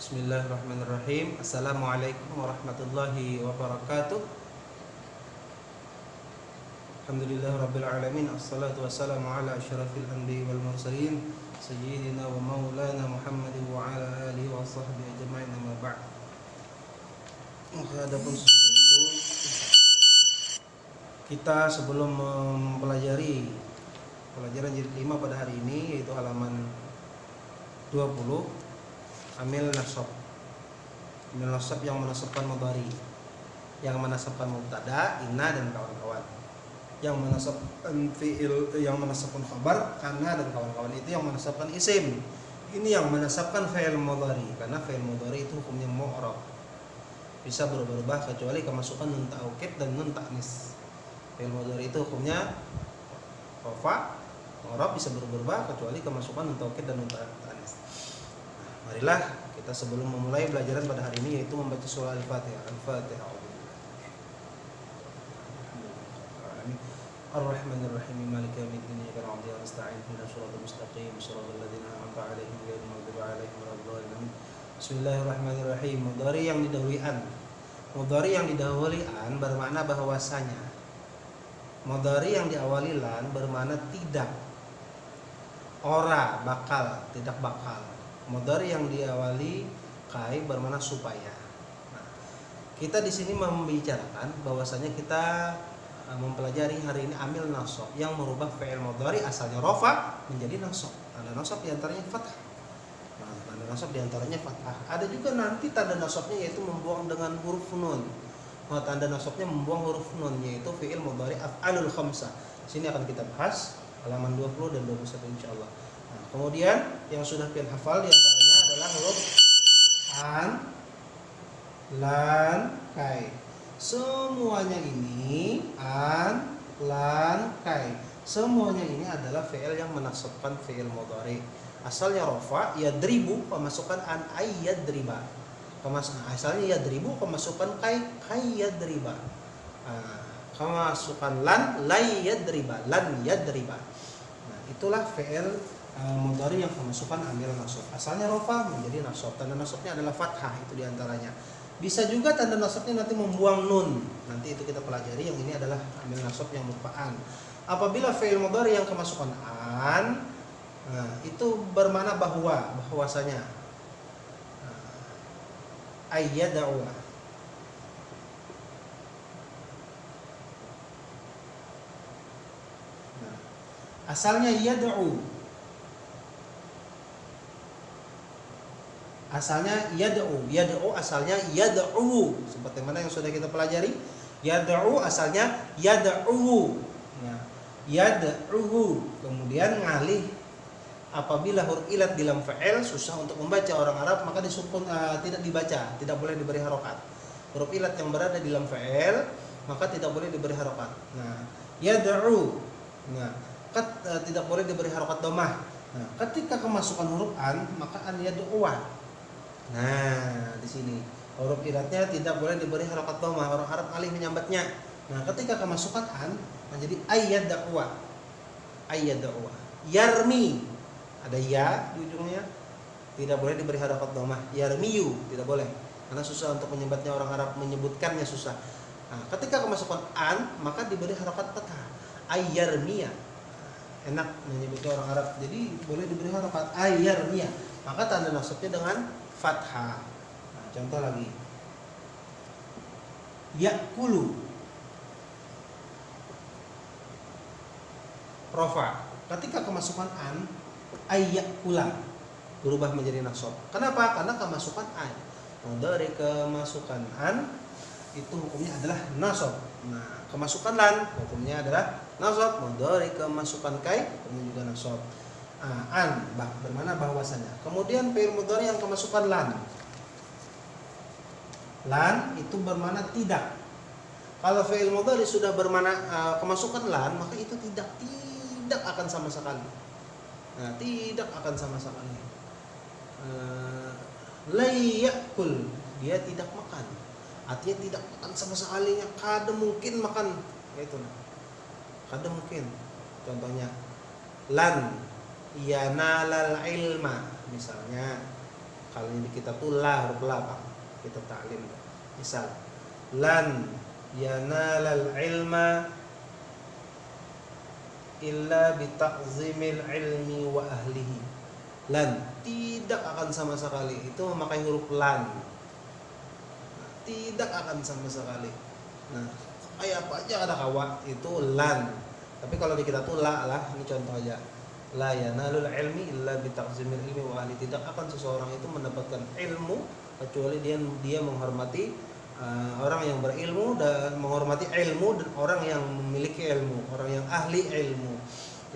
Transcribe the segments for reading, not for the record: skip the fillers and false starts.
Bismillahirrahmanirrahim. Assalamualaikum warahmatullahi wabarakatuh. Alhamdulillahirabbil alamin. Assalatu wassalamu ala asyrafil anbiya'i wal mursalin sayyidina wa maulana Muhammadin wa ala alihi wa sahbihi ajma'in, amma ba'd. Adapun sesudah itu, kita sebelum mempelajari pelajaran jilid 5 pada hari ini, yaitu halaman 20, amil nasab. Amil nasab yang menasabkan mudhari, yang menasabkan mubtada, inna dan kawan-kawan. Yang menasabkan fi'il, yang menasabkan khabar, kana dan kawan-kawan itu yang menasabkan isim. Ini yang menasabkan fi'il mudhari, karena fi'il mudhari itu hukumnya mu'rab. Bisa berubah kecuali kemasukan nun taukid dan nun ta'nis. Fi'il mudhari itu hukumnya rafa, mu'rab, bisa berubah kecuali kemasukan nun taukid dan nun ta'nis. Marilah kita sebelum memulai pelajaran pada hari ini, yaitu membaca surah Al-Fatihah. Al-Fatihah. Ar-Rahmanir-Rahim. Maliki yaumiddin. Iyyaka na'budu wa nasta'in. Ihdinas siratal mustaqim. Shiratal ladzina an'amta 'alaihim ghairil maghdubi 'alaihim waladdallin. Bismillahirrahmanirrahim. Mudhari yang didahului an. Mudhari yang didahului an bermakna bahwasanya. Mudhari yang diawali lan bermakna tidak. Ora, bakal, tidak bakal. Mudhari yang diawali kai bermakna supaya. Nah, kita di sini membicarakan bahwasanya kita mempelajari hari ini amil nasab yang merubah fi'il mudhari asalnya rafa menjadi nasab. Tanda nasab diantaranya fathah. Nah, tanda nasab diantaranya fathah. Ada juga nanti tanda nasabnya yaitu membuang dengan huruf nun. Nah, tanda nasabnya membuang huruf nun yaitu fi'il mudhari af'alul khamsah. Sini akan kita bahas halaman 20 dan 21 insyaallah. Nah, kemudian yang sudah pian hafal diantaranya adalah huruf an, lan, kai. Semuanya ini an, lan, kai. Semuanya ini adalah fi'il yang menasabkan fi'il mudhari. Asalnya rafa, yadribu, pemasukan an, ayyadriba. Asalnya yadribu, pemasukan kai, yadriba. Pemasukan lan, layyadriba, lan yadriba. Nah, itulah fi'il mudhari yang kemasukan amil nasab. Asalnya rafa menjadi nasab. Tanda nasabnya adalah fathah, itu diantaranya. Bisa juga tanda nasabnya nanti membuang nun. Nanti itu kita pelajari. Yang ini adalah amil nasab yang mufa'an. Apabila fi'il mudhari yang kemasukan an, nah, itu bermakna bahwasanya ayyada'u. Nah, asalnya yad'u. Asalnya yad'u. Yad'u asalnya yad'u. Seperti mana yang sudah kita pelajari. Yad'u asalnya yad'u. Nah, yad'u. Kemudian ngalih apabila huruf ilat di dalam fa'il susah untuk membaca orang Arab, maka disukun, tidak dibaca, tidak boleh diberi harokat. Huruf ilat yang berada di dalam fa'il maka tidak boleh diberi harokat. Nah, yad'u. Nah, tidak boleh diberi harokat dhammah. Nah, ketika kemasukan huruf an, maka an yad'uwa. Nah, di sini huruf ilatnya tidak boleh diberi harokat dhammah. Orang Arab alih menyambatnya. Nah, ketika kemasukan an menjadi ayyad'uwa. Ayyad'uwa. Yarmi. Ada ya di ujungnya. Tidak boleh diberi harokat dhammah. Yarmiyu tidak boleh. Karena susah untuk menyebutnya, orang Arab menyebutkannya susah. Nah, ketika kemasukan an maka diberi harokat fathah. Ayyarmiya. Enak menyebutnya orang Arab. Jadi boleh diberi harokat ayyarmiya. Maka tanda nasabnya dengan fathah. Nah, contoh lagi. Ya'kulu. Rafa. Ketika kemasukan an, ayyakula berubah menjadi nasab. Kenapa? Karena kemasukan an. Nah, dari kemasukan an itu hukumnya adalah nasab. Nah, kemasukan lan hukumnya adalah nasab. Dari kemasukan kai hukumnya juga nasab. An bermana bahwasanya. Kemudian fi'il mudhari yang kemasukan lan. Lan itu bermana tidak. Kalau fi'il mudhari sudah bermana kemasukan lan, maka itu tidak akan sama sekali. Nah, tidak akan sama sekali. La ya'kul, dia tidak makan. Artinya tidak makan sama sekali. Kada mungkin makan. Itu. Kada mungkin. Contohnya lan yanalal ilma misalnya. Kalau ini kita tuh la, huruf la, Pak. Kita taklim. Misal, lan yanalal ilma illa bita'zimil ilmi wa ahlihi. Lan, tidak akan sama sekali. Itu memakai huruf lan. Tidak akan sama sekali. Nah, kayak apa aja ada kawa itu lan. Tapi kalau di kita tuh la lah, ini contoh aja. La yanalul ilmi illa bita'zimil ilmi wa ahli. Tidak akan seseorang itu mendapatkan ilmu kecuali dia menghormati orang yang berilmu dan menghormati ilmu dan orang yang memiliki ilmu, orang yang ahli ilmu.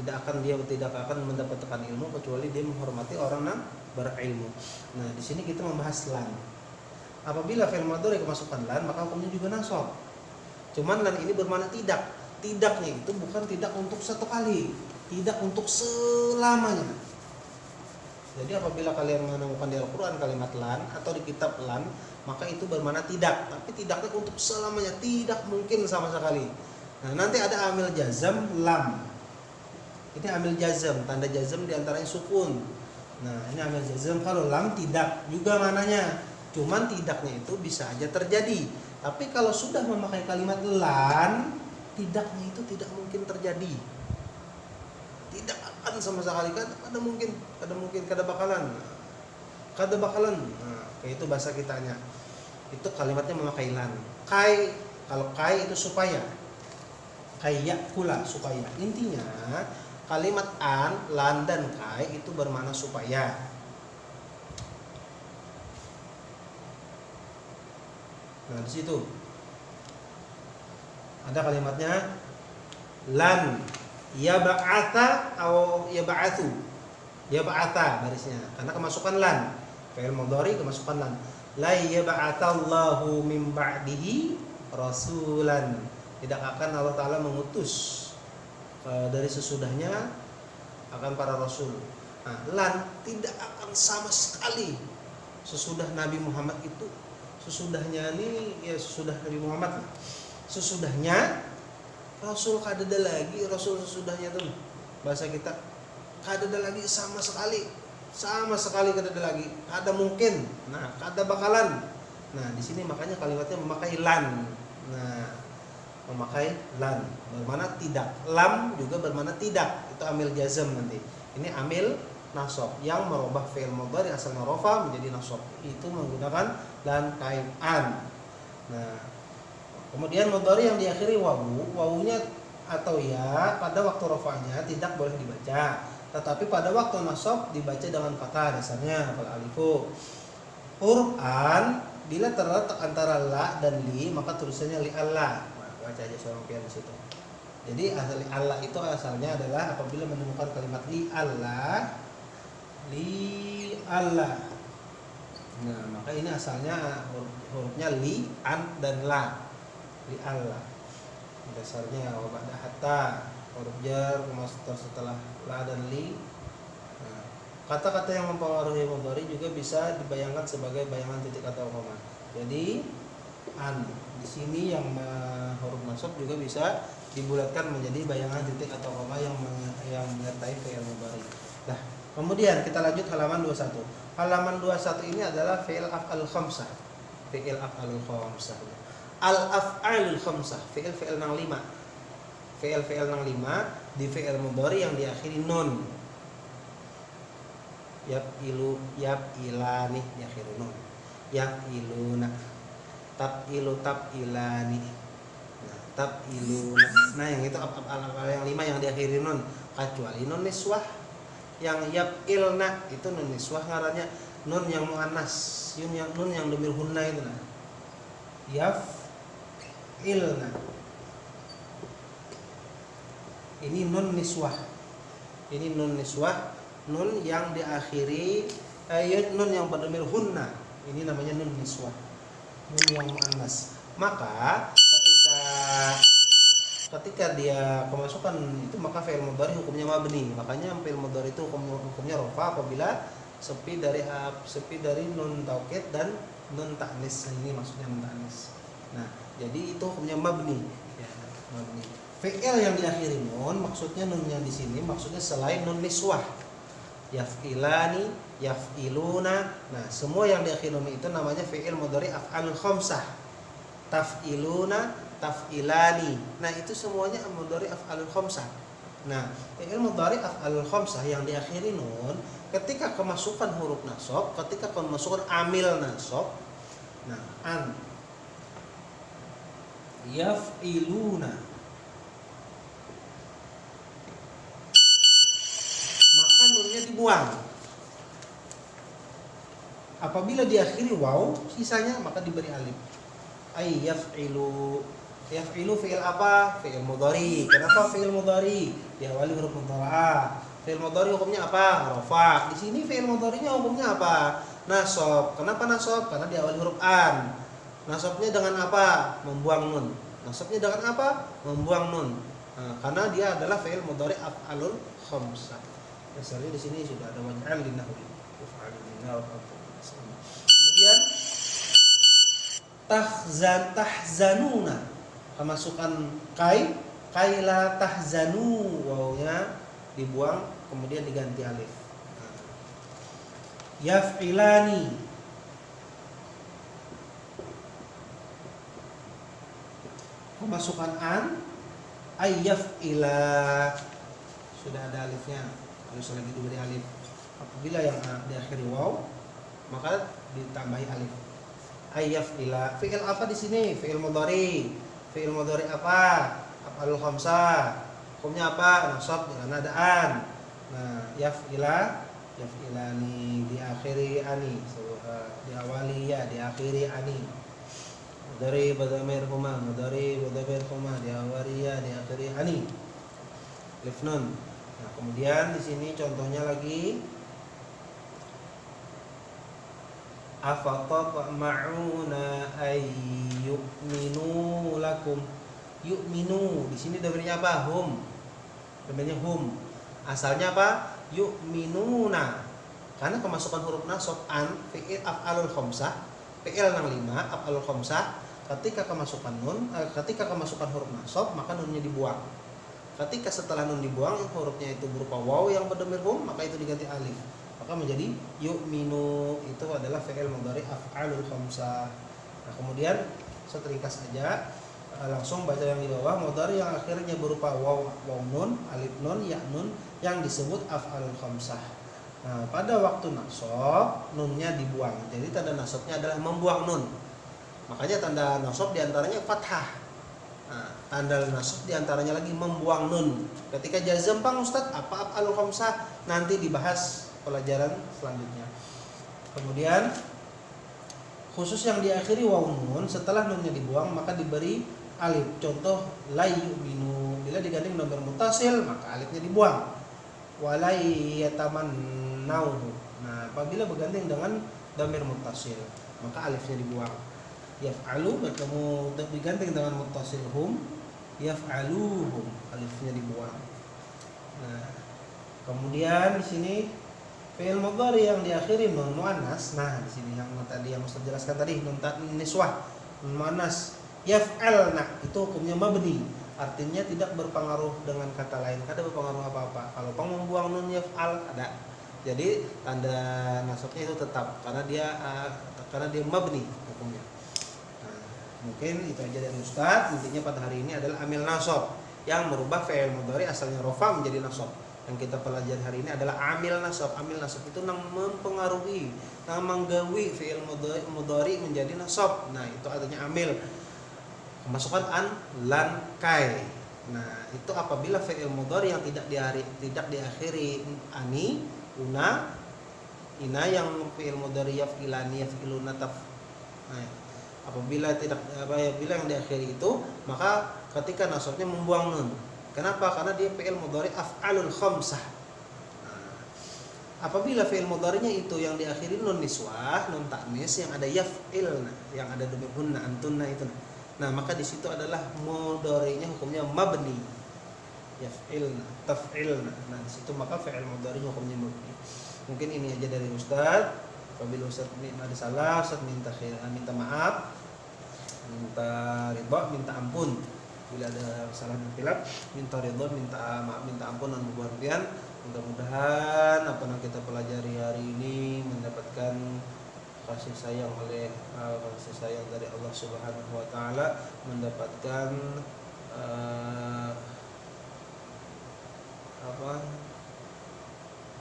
Dia tidak akan mendapatkan ilmu kecuali dia menghormati orang yang berilmu. Nah, di sini kita membahas lan. Apabila fi'il mudhari kemasukan lan, maka hukumnya juga nasab. Cuman lan ini bermakna tidak. Tidaknya itu bukan tidak untuk satu kali, tidak untuk selamanya. Jadi apabila kalian menemukan di Al-Quran kalimat lan atau di kitab lan, maka itu bermakna tidak, tapi tidaknya untuk selamanya, tidak mungkin sama sekali. Nah, nanti ada amil jazam lam. Ini amil jazam, tanda jazam diantaranya sukun. Nah, ini amil jazam. Kalau lam tidak juga mananya, cuman tidaknya itu bisa aja terjadi. Tapi kalau sudah memakai kalimat lan, tidaknya itu tidak mungkin terjadi. Tidak akan sama sekali, kada mungkin, kada bakalan. Nah, kayak itu bahasa kitanya. Itu kalimatnya memakai lan. Kai, kalau kai itu supaya. Kayak pula supaya. Intinya kalimat an, lan dan kai itu bermakna supaya. Nah, di situ ada kalimatnya lan yab'atha atau yab'athu. Yab'atha barisnya karena kemasukan lan. Fi'il mudhari kemasukan lan. La yab'athallahu min ba'dihi rasulan. Tidak akan Allah Ta'ala mengutus dari sesudahnya akan para rasul. Nah, lan tidak akan sama sekali sesudah Nabi Muhammad itu. Sesudahnya ini ya sesudah Nabi Muhammad. Sesudahnya Rasul kadada lagi, Rasul sesudahnya tuh bahasa kita kadada lagi sama sekali kadada lagi, kada mungkin, nah kada bakalan. Nah di sini makanya kalimatnya memakai lan. Nah memakai lan bermakna tidak, lam juga bermakna tidak, itu amil jazm nanti. Ini amil nasab yang merubah fi'il mudhari asalnya rafa menjadi nasab, itu menggunakan lan kain an. Nah kemudian mudhari yang diakhiri wawu, wawunya atau ya pada waktu rafa'nya tidak boleh dibaca, tetapi pada waktu nasab dibaca dengan fathah dasarnya fal alifu. Huruf an bila terletak antara la dan li maka tulisannya li Allah. Nah, baca aja seorang pian di situ. Jadi asal li Allah itu asalnya adalah apabila menemukan kalimat li Allah, li Allah. Nah, maka ini asalnya hurufnya li, an dan la. Li Allah dasarnya wa ba'da hatta huruf jar setelah la dan li. Nah, kata-kata yang mempengaruhi mudhari juga bisa dibayangkan sebagai bayangan titik atau koma. Jadi an di sini yang huruf nasab juga bisa dibulatkan menjadi bayangan titik atau koma yang menyertai fi'il mudhari. Nah, kemudian kita lanjut halaman 21. Halaman 21 ini adalah fi'il af'al khamsah. Fi'il af'al khamsah. Al-af'alul khamsah, fi'il nang 5. Fi'il nang 5 di fi'il mudhari yang diakhiri nun. Yaf'ilu, yaf'ilani diakhiri nun. Yaf'iluna, taf'ilu, taf'ilani. Nah, taf'iluna. Nah, yang itu al-af'al yang 5 yang diakhiri nun, kecuali nun niswah. Yang yaf'ilna itu nun niswah ngarannya nun yang muannas, nun yang dhamir hunna itu nah. Yaf'ilna. Ini nun niswah. Ini nun niswah, nun yang diakhiri nun yang berdhamir hunna. Ini namanya nun niswah. Nun yang muannas. Maka ketika dia kemasukan itu maka fi'il mudhari hukumnya mabni. Makanya fi'il mudhari itu hukumnya rafa apabila sepi dari nun taukid dan nun ta'nis. Ini maksudnya nun ta'nis. Nah, jadi itu hukumnya mabni. Ya, mabni. Fi'il yang diakhiri nun maksudnya nun yang di sini maksudnya selain nun niswah. Yaf'ilani, yaf'iluna. Nah, semua yang diakhiri nun itu namanya fi'il mudhari af'alul khamsah. Taf'iluna, taf'ilani. Nah, itu semuanya mudhari af'alul khamsah. Nah, fi'il mudhari af'alul khamsah yang diakhiri nun ketika kemasukan huruf nasab, ketika kemasukan amil nasab. Nah, an yaf'iluna, maka nunnya dibuang. Apabila diakhiri waw, sisanya maka diberi alif. Ay yaf'ilu. Yaf'ilu fi'il apa? Fi'il mudhari. Kenapa fi'il mudhari? Diawali huruf mudhara'ah. Fi'il mudhari hukumnya apa? Rafa. Di sini fi'il mudharinya hukumnya apa? Nasab. Kenapa nasab? Karena diawali huruf an. Nasabnya dengan apa? Membuang nun. Nasabnya dengan apa? Membuang nun. Nah, karena dia adalah fi'il mudhari af'alul khamsah. Misalnya di sini sudah ada waj'al linahwi. Kemudian tahzanuna, kemasukan kaila tahzanu, wawnya dibuang kemudian diganti alif. Yaf'ilani, kemasukan an ayyaf'ila, sudah ada alifnya, harus lagi diberi alif. Apabila yang diakhiri waw maka ditambahi alif. Ayyaf'ila, fi'il apa di sini? Fi'il mudhari. Fi'il mudhari apa? Af'alul khamsah. Hukumnya apa? Nasab dengan ada an. Nah, yaf'ila, yaf'ilani, diakhiri ani. Diawali ya, diakhiri ani. Mudhari badamir huma, mudhari badamir huma, diawali ya, diakhiri ani. Alif nun. Nah, kemudian di sini contohnya lagi afatatma'una ay yu'minu lakum. Yu'minu di sini dhamirnya apa? Hum. Dhamirnya hum. Asalnya apa? Yu'minuna. Karena kemasukan huruf nasab an fi'il af'alul khamsah, fi'il yang 5 af'alul khamsah, ketika kemasukan nun, ketika kemasukan huruf nasab maka nunnya dibuang. Ketika setelah nun dibuang hurufnya itu berupa waw yang berdhamir hum, maka itu diganti alif. Maka menjadi yu'minu, itu adalah fi'il mudhari af'alul khamsah. Nah, kemudian seringkas saja langsung baca yang di bawah, mudhari yang akhirnya berupa waw, waw nun, alif nun, ya nun yang disebut af'alul khamsah. Nah, pada waktu nasab nunnya dibuang. Jadi tanda nasabnya adalah membuang nun. Makanya tanda nasab diantaranya fathah. Nah, tanda nasab diantaranya lagi membuang nun. Ketika jazm Bang Ustaz, apa af'alul khamsah? Nanti dibahas pelajaran selanjutnya. Kemudian khusus yang diakhiri waw nun, setelah nunnya dibuang maka diberi alif. Contoh la yu'minu, bila digandeng nomor mutasil maka alifnya dibuang. Walai yatamannauhu. Nah, apabila bergandeng dengan dhamir mutasil maka alifnya dibuang. Yaf'alu bertemu digandeng dengan mutasil hum, yaf'aluhum, alifnya dibuang. Nah, kemudian di sini fi'il mudhari yang diakhiri nun muannas. Nah, di sini yang tadi yang Ustaz jelaskan tadi, nun niswah, nun muannas. Yaf'alna itu hukumnya mabni, artinya tidak berpengaruh dengan kata lain, kada berpengaruh apa-apa. Kalau pang membuang nun yaf'al ada. Jadi tanda nasabnya itu tetap karena dia mabni hukumnya. Nah, mungkin itu aja dari Ustaz. Intinya pada hari ini adalah amil nasab yang merubah fi'il mudhari asalnya rafa menjadi nasab. Yang kita pelajari hari ini adalah amil nasab. Amil nasab itu yang mempengaruhi, yang menggawi fi'il mudhari menjadi nasab. Nah, itu artinya amil. Kemasukan an, lan, kai. Nah, itu apabila fi'il mudhari yang tidak diakhiri ani, una, ina, yang fi'il mudhari yaf'ilani, yaf'iluna, taf. Nah, apabila yang diakhiri itu, maka ketika nasabnya membuang nun. Kenapa? Karena dia fi'il mudhari af'alul khamsah. Nah, apabila fi'il mudharinya itu yang diakhiri nun niswah, nun ta'nis, yang ada yaf'ilna, yang ada dhamir hunna, antunna itu. Nah, maka di situ adalah mudharinya hukumnya mabni. Yaf'ilna, taf'ilna. Nah, di situ maka fi'il mudharinya hukumnya mabni. Mungkin ini aja dari Ustaz. Apabila Ustaz ada salah, Ustaz minta maaf, minta ridha, minta ampun. Bila ada salah dan khilaf, minta ridha, minta maaf, minta ampun dan berlebihan. Mudah-mudahan apa yang kita pelajari hari ini mendapatkan kasih sayang dari Allah Subhanahu wa taala, mendapatkan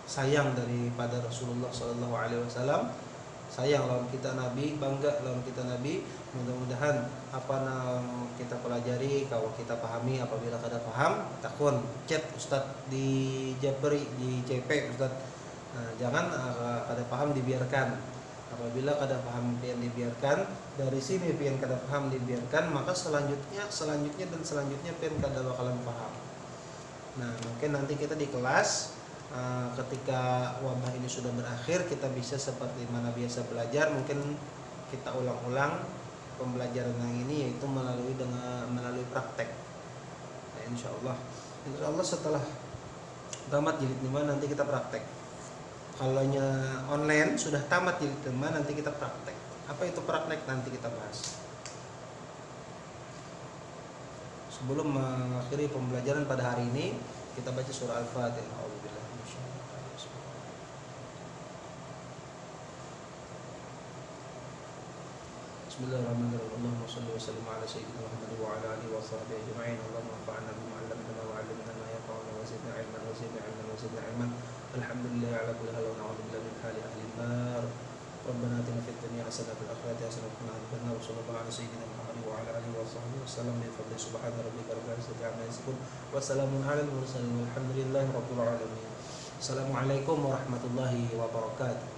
sayang daripada Rasulullah Sallallahu Alaihi Wasallam, sayang lawan kita Nabi, bangga lawan kita Nabi. Mudah-mudahan apa yang kita pelajari, kalau kita pahami, apabila kada paham, takun chat Ustadz di Japri, di CP Ustadz. Nah, jangan kada paham dibiarkan. Apabila kada paham pian dibiarkan, dari sini pian kada paham dibiarkan, maka selanjutnya pian kada bakalan paham. Nah, mungkin nanti kita di kelas ketika wabah ini sudah berakhir, kita bisa seperti mana biasa belajar, mungkin kita ulang-ulang pembelajaran yang ini, yaitu melalui praktek. Nah, insya Allah setelah tamat jilid 5 nanti kita praktek. Kalau online sudah tamat jilid 5 nanti kita praktek. Apa itu praktek nanti kita bahas. Sebelum mengakhiri pembelajaran pada hari ini, kita baca surah Al-Fatihah. Bismillahirrahmanirrahim. Allahumma shalli wa sallim ala sayyidina Muhammad wa ala alihi wa sahbihi ajma'in. Allahumma anfa'na bima 'allamtana wa 'allimna ma yanfa'una wa zidna 'ilman wa zidna 'ilman wa zidna 'ilman. Alhamdulillah ala kulli hal wa na'udzu billahi min hali ahli an-nar. Rabbana atina fid dunya hasanah wa fil akhirati hasanah wa qina adzaban nar. Sallallahu ala sayyidina Muhammad wa ala alihi wa sahbihi wasallam. Bi fadli subhana rabbika rabbil izzati amma yasifun wa salamun 'alal mursalin walhamdulillahi rabbil alamin. Assalamualaikum warahmatullahi wabarakatuh.